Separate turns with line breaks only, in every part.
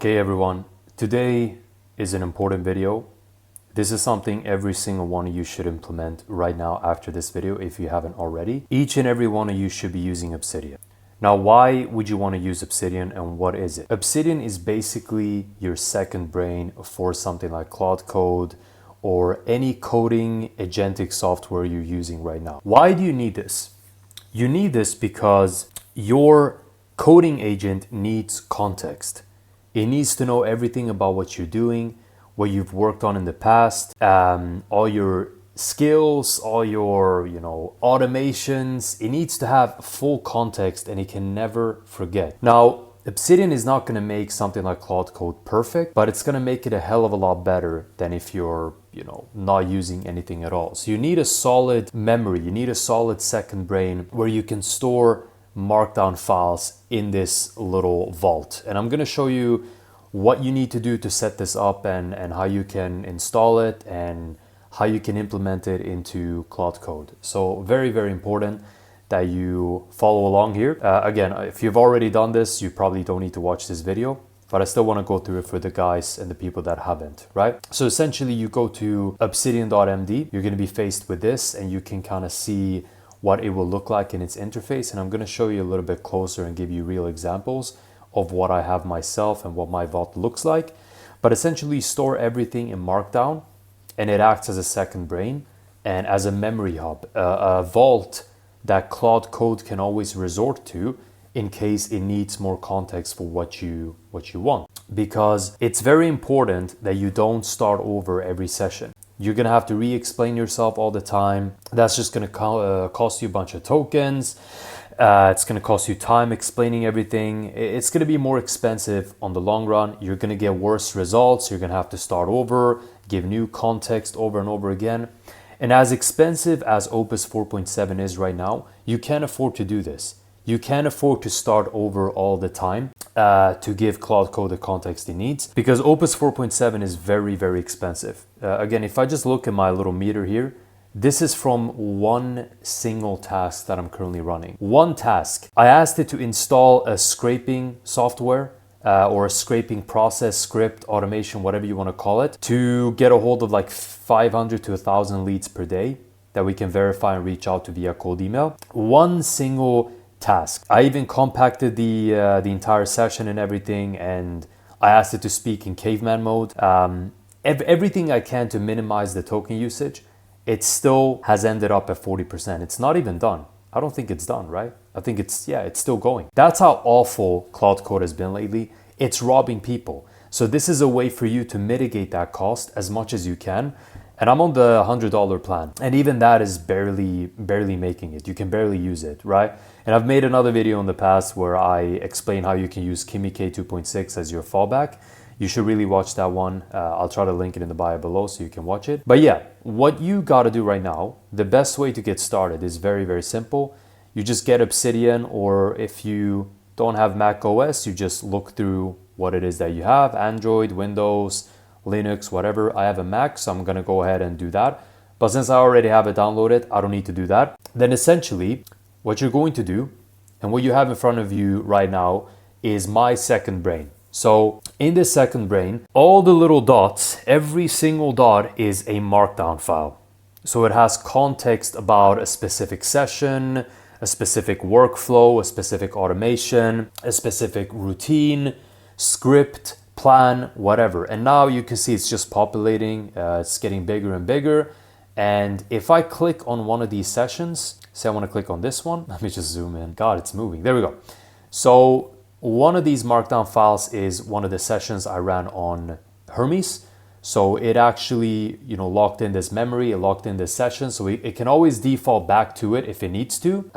Okay everyone, today is an important video. This is something every single one of you should implement right now after this video if you haven't already. Each and every one of you should be using Obsidian. Now, why would you want to use Obsidian and what is it? Obsidian is basically your second brain for something like Claude Code or any coding agentic software you're using right now. Why do you need this? You need this because your coding agent needs context. It needs to know everything about what you're doing, what you've worked on in the past, all your skills, all your automations. It needs to have full context and it can never forget. Now, Obsidian is not going to make something like Claude Code perfect, but it's going to make it a hell of a lot better than if you're not using anything at all. So you need a solid memory, you need a solid second brain where you can store markdown files in this little vault. And I'm going to show you what you need to do to set this up and how you can install it and how you can implement it into Claude Code. So very, very important that you follow along here. Again, if you've already done this, you probably don't need to watch this video, but I still want to go through it for the guys and the people that haven't, right? So essentially you go to obsidian.md, you're going to be faced with this and you can kind of see what it will look like in its interface. And I'm going to show you a little bit closer and give you real examples of what I have myself and what my vault looks like. But essentially store everything in Markdown and it acts as a second brain and as a memory hub, a vault that Claude Code can always resort to in case it needs more context for what you want. Because it's very important that you don't start over every session. You're going to have to re-explain yourself all the time. That's just going to cost you a bunch of tokens. It's going to cost you time explaining everything. It's going to be more expensive on the long run. You're going to get worse results. You're going to have to start over, give new context over and over again. And as expensive as Opus 4.7 is right now, you can't afford to do this. You can't afford to start over all the time to give Claude Code the context it needs because Opus 4.7 is very, very expensive. Again, if I just look at my little meter here, this is from one single task that I'm currently running. One task. I asked it to install a scraping software or a scraping process, script, automation, whatever you want to call it, to get a hold of like 500 to 1,000 leads per day that we can verify and reach out to via cold email. One single task. I even compacted the entire session and everything, and I asked it to speak in caveman mode. Everything I can to minimize the token usage. It still has ended up at 40%. It's not even done. I don't think it's done, right? I think it's still going. That's how awful Claude Code has been lately. It's robbing people. So this is a way for you to mitigate that cost as much as you can. And I'm on the $100 plan. And even that is barely making it. You can barely use it, right? And I've made another video in the past where I explain how you can use Kimi K 2.6 as your fallback. You should really watch that one. I'll try to link it in the bio below so you can watch it. But yeah, what you got to do right now, the best way to get started is very, very simple. You just get Obsidian, or if you don't have Mac OS, you just look through what it is that you have, Android, Windows, Linux, whatever. I have a Mac, so I'm going to go ahead and do that. But since I already have it downloaded, I don't need to do that. Then essentially, what you're going to do, and what you have in front of you right now, is my second brain. So in this second brain, all the little dots, every single dot is a markdown file. So it has context about a specific session, a specific workflow, a specific automation, a specific routine, script, plan, whatever. And now you can see it's just populating, it's getting bigger and bigger. And if I click on one of these sessions, say I want to click on this one, let me just zoom in. God, it's moving. There we go. So one of these markdown files is one of the sessions I ran on Hermes. So it actually, locked in this memory, it locked in this session. So it can always default back to it if it needs to.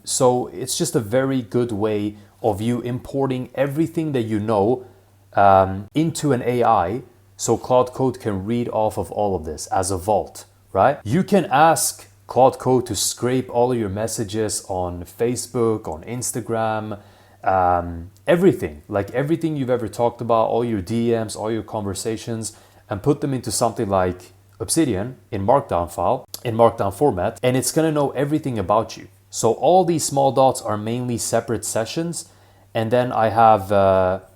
So it's just a very good way of you importing everything that you know into an AI. So Claude Code can read off of all of this as a vault, right? You can ask Claude Code to scrape all of your messages on Facebook, on Instagram, everything, like everything you've ever talked about, all your DMs, all your conversations, and put them into something like Obsidian in Markdown file, in Markdown format, and it's going to know everything about you. So all these small dots are mainly separate sessions, And then I have,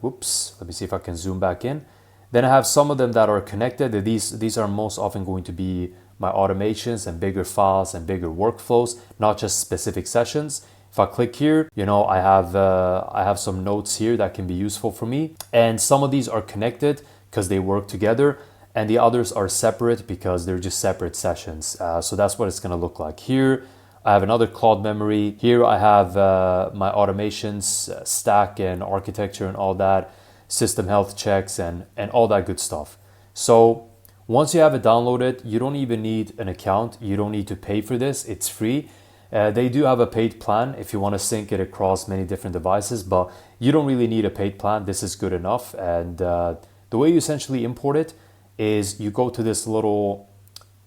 whoops, let me see if I can zoom back in. Then I have some of them that are connected. These are most often going to be my automations and bigger files and bigger workflows, not just specific sessions. If I click here, you know, I have some notes here that can be useful for me. And some of these are connected because they work together, and the others are separate because they're just separate sessions. So that's what it's going to look like. Here, I have another Claude memory. Here I have my automations, stack and architecture and all that, system health checks and all that good stuff. So once you have it downloaded, you don't even need an account. You don't need to pay for this. It's free. They do have a paid plan if you want to sync it across many different devices, but you don't really need a paid plan. This is good enough. And the way you essentially import it is you go to this little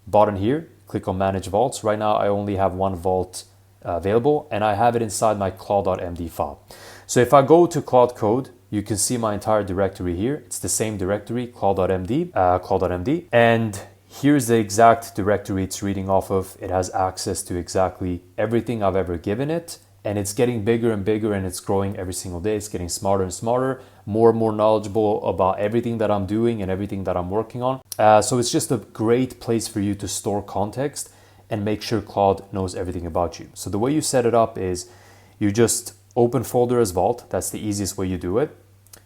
button here, click on Manage Vaults. Right now, I only have one vault available, and I have it inside my Claude.md file. So if I go to Claude Code, you can see my entire directory here. It's the same directory, Claude.md, and here's the exact directory it's reading off of. It has access to exactly everything I've ever given it, and it's getting bigger and bigger, and it's growing every single day. It's getting smarter and smarter, more and more knowledgeable about everything that I'm doing and everything that I'm working on. So it's just a great place for you to store context and make sure Claude knows everything about you. So the way you set it up is you just open folder as Vault. That's the easiest way you do it.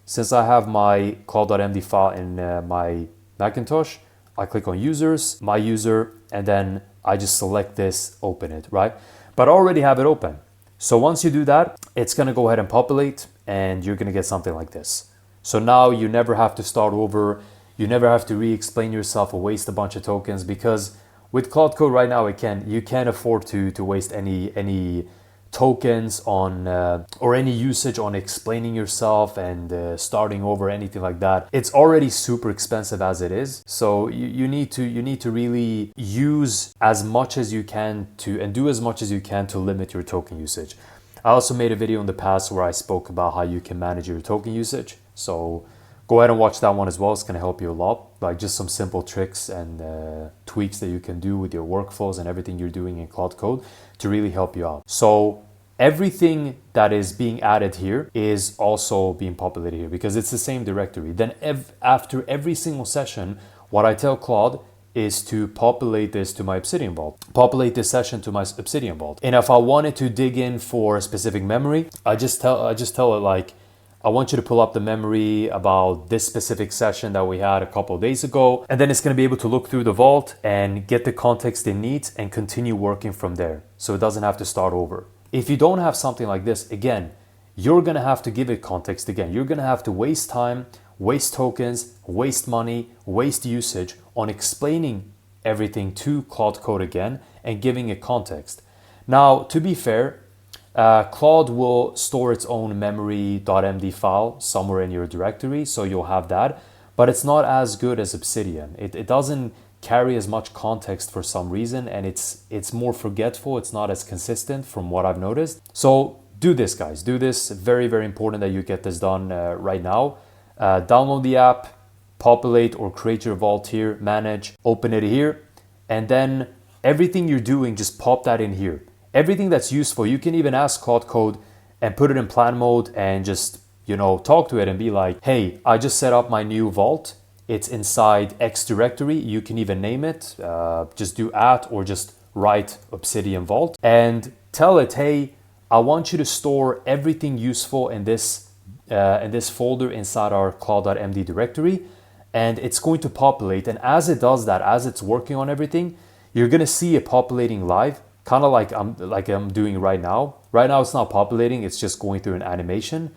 Since I have my Claude.md file in my Macintosh, I click on users, my user, and then I just select this, open it, right? But I already have it open. So once you do that, it's gonna go ahead and populate, and you're gonna get something like this. So now you never have to start over. You never have to re-explain yourself or waste a bunch of tokens, because with Claude Code right now, you can't afford to waste any tokens on or any usage on explaining yourself and starting over, anything like that. It's already super expensive as it is. So you need to really use as much as you can to, and do as much as you can to limit your token usage. I also made a video in the past where I spoke about how you can manage your token usage. So go ahead and watch that one as well. It's going to help you a lot. Like just some simple tricks and tweaks that you can do with your workflows and everything you're doing in Claude Code to really help you out. So everything that is being added here is also being populated here because it's the same directory. Then after every single session, what I tell Claude is to populate this to my Obsidian Vault. Populate this session to my Obsidian Vault. And if I wanted to dig in for a specific memory, I just tell it like, I want you to pull up the memory about this specific session that we had a couple of days ago. And then it's going to be able to look through the vault and get the context it needs and continue working from there. So it doesn't have to start over. If you don't have something like this, again, you're going to have to give it context again. You're going to have to waste time, waste tokens, waste money, waste usage on explaining everything to Claude Code again and giving it context. Now, to be fair, Claude will store its own memory.md file somewhere in your directory, so you'll have that, but it's not as good as Obsidian. It doesn't carry as much context for some reason, and it's more forgetful. It's not as consistent from what I've noticed. So do this, guys. Do this. Very, very important that you get this done right now. Download the app, populate or create your vault here, manage, open it here, and then everything you're doing, just pop that in here. Everything that's useful, you can even ask Claude Code and put it in plan mode and just, talk to it and be like, hey, I just set up my new vault. It's inside X directory. You can even name it. Just do @ or just write Obsidian Vault and tell it, hey, I want you to store everything useful in this folder inside our Claude.md directory, and it's going to populate. And as it does that, as it's working on everything, you're gonna see it populating live, kind of like I'm doing right now. Right now it's not populating, it's just going through an animation.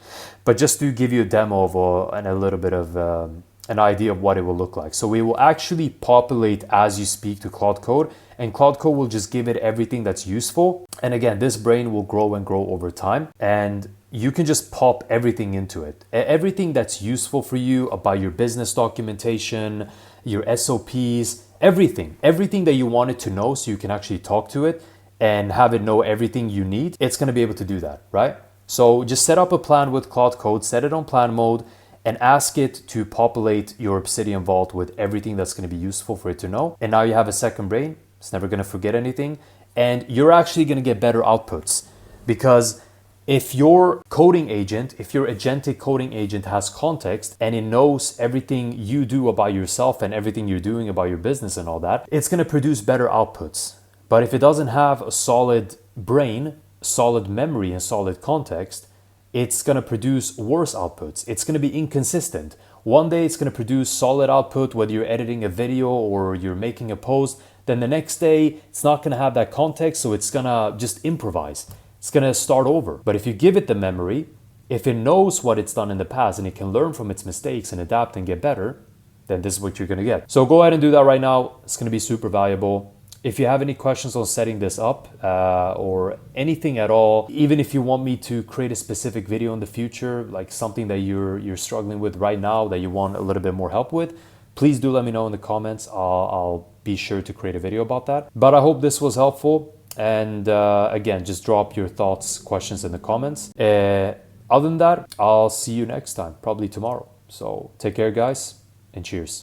But just to give you a demo of and a little bit of an idea of what it will look like. So we will actually populate as you speak to Claude Code, and Claude Code will just give it everything that's useful. And again, this brain will grow and grow over time, and you can just pop everything into it. Everything that's useful for you about your business documentation, your SOPs, everything that you wanted to know so you can actually talk to it and have it know everything you need, it's going to be able to do that, right? So just set up a plan with Claude Code, set it on plan mode, and ask it to populate your Obsidian Vault with everything that's going to be useful for it to know. And now you have a second brain. It's never going to forget anything. And you're actually going to get better outputs, because If your coding agent, if your agentic coding agent has context and it knows everything you do about yourself and everything you're doing about your business and all that, it's going to produce better outputs. But if it doesn't have a solid brain, solid memory, and solid context, it's going to produce worse outputs. It's going to be inconsistent. One day it's going to produce solid output, whether you're editing a video or you're making a post. Then the next day, it's not going to have that context, so it's going to just improvise. It's going to start over. But if you give it the memory, if it knows what it's done in the past and it can learn from its mistakes and adapt and get better, then this is what you're going to get. So go ahead and do that right now. It's going to be super valuable. If you have any questions on setting this up or anything at all, even if you want me to create a specific video in the future, like something that you're struggling with right now that you want a little bit more help with, please do let me know in the comments. I'll be sure to create a video about that. But I hope this was helpful. And again, just drop your thoughts, questions in the comments. Other than that, I'll see you next time, probably tomorrow. So take care, guys, and cheers.